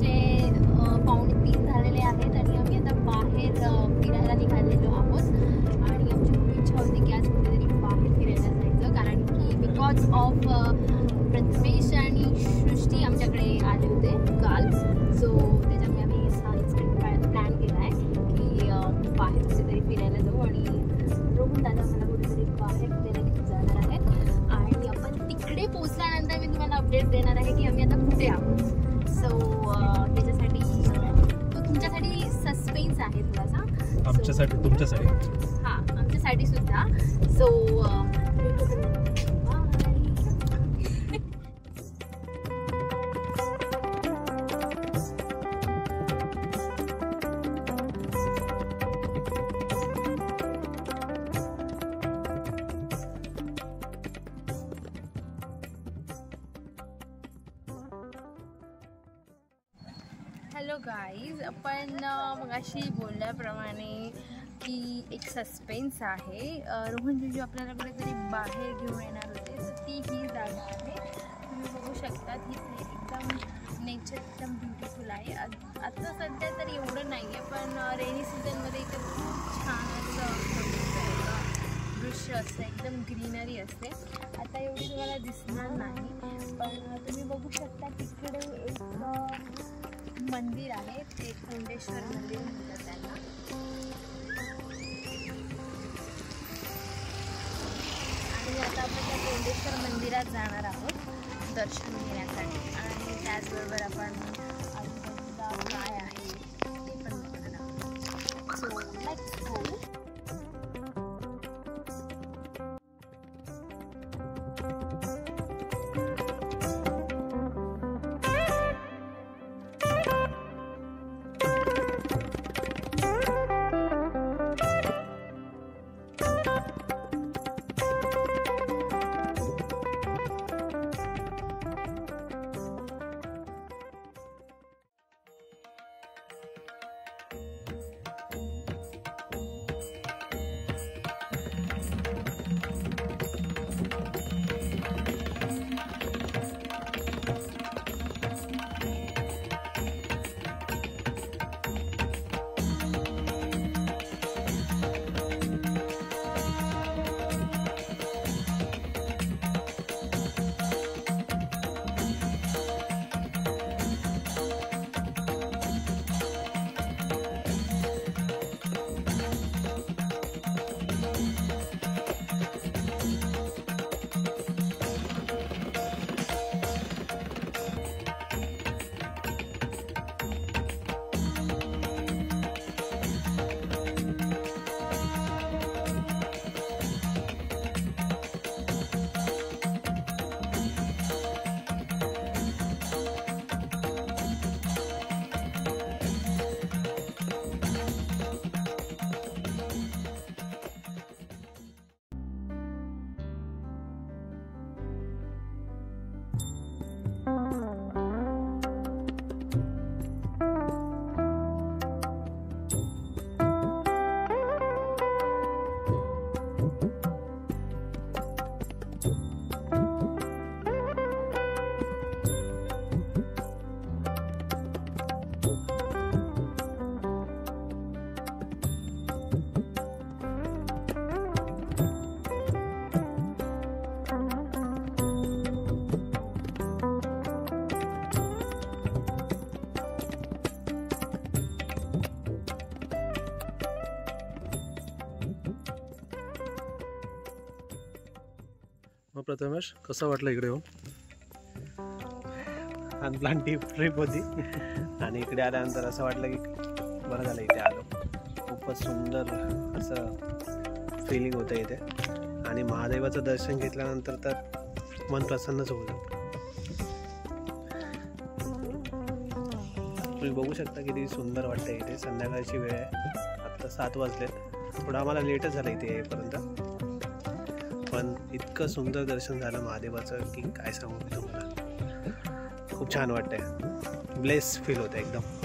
दुपारचे 2:45 झालेले आहेत आणि आम्ही आता बाहेर फिरायला निघालेलो आहोत. आणि आमची खूप इच्छा होती की आज कुठेतरी बाहेर फिरायला जायचं, कारण की बिकॉज ऑफ प्रथमेश आणि सृष्टी आमच्याकडे आले होते काल. सो त्याच्यामुळे आम्ही असा इन्स्टंट प्लॅन केला आहे की बाहेर कुठेतरी फिरायला जाऊ. आणि रोहन दादा मला कुठेतरी बाहेर फिरायला घेऊन जाणार आहेत आणि आपण तिकडे पोहोचल्यानंतर मी तुम्हाला अपडेट देणार आहे की आम्ही आता कुठे आहोत. सो त्याच्यासाठी तो तुमच्यासाठी सस्पेन्स आहे थोडासा, आमच्यासाठी तुमच्यासाठी, हां आमच्यासाठी सुद्धा. सो हॅलो गाईज, आपण मगाशी बोलल्याप्रमाणे की एक सस्पेन्स आहे. रोहन जीजू आपल्याला कुठेतरी बाहेर घेऊन येणार होते, तर ती ही जागा आहे. तुम्ही बघू शकता इथे एकदम नेचर एकदम ब्युटिफुल आहे. आता सध्या तर एवढं नाही आहे, पण रेनी सीझनमध्ये इथे खूप छान असं दृश्य असतं, एकदम ग्रीनरी असते. आता एवढी तुम्हाला दिसणार नाही, पण तुम्ही बघू शकता तिकडे एक मंदिर आहे, ते कोंडेश्वर मंदिर म्हणतात त्याला. आणि आता आपण त्या कोंडेश्वर मंदिरात जाणार आहोत दर्शन घेण्यासाठी. आणि त्याचबरोबर आपण आजूबाजूला काय आहे ते पण बघणार आहोत. So let's go. मग प्रथमेश, कसं वाटलं इकडे येऊन? अनप्लॅन ट्रिप होती आणि इकडे आल्यानंतर असं वाटलं की बरं झालं इथे आलो. खूपच सुंदर असं फिलिंग होतं इथे. आणि महादेवाचं दर्शन घेतल्यानंतर तर मन प्रसन्नच होतं. तुम्ही बघू शकता किती सुंदर वाटतं इथे. संध्याकाळची वेळ आहे, आत्ता 7 वाजलेत. थोडं आम्हाला लेटच झालं इथे येईपर्यंत, पण इतकं सुंदर दर्शन झालं महादेवाचं की काय सांगू मी तुम्हाला. खूप छान वाटतंय, ब्लेस फील होतं एकदम.